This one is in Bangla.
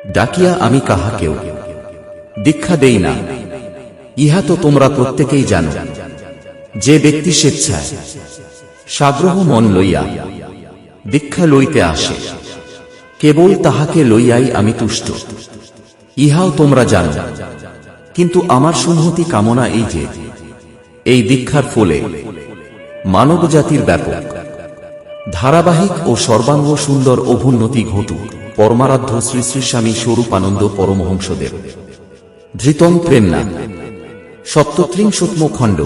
ডাকিয়া আমি কাহাকেও দীক্ষা দেই না। ইহা তো তোমরা প্রত্যেকেই জানো। যে ব্যক্তি স্বেচ্ছায় সাগ্রহ মন লইয়া দীক্ষা লইতে আসে, কেবল তাহাকে লইয়াই আমি তুষ্ট। ইহাও তোমরা জানো। কিন্তু আমার সংহতি কামনা এই যে, এই দীক্ষার ফলে মানবজাতির ব্যাপক ধারাবাহিক ও সর্বাঙ্গ সুন্দর অভ্যুন্নতি ঘটুক। পরমারাধ্য শ্রী শ্রী স্বামী স্বরূপানন্দ পরমহংসদেব। ধৃতং প্রেমনা 37 খণ্ড।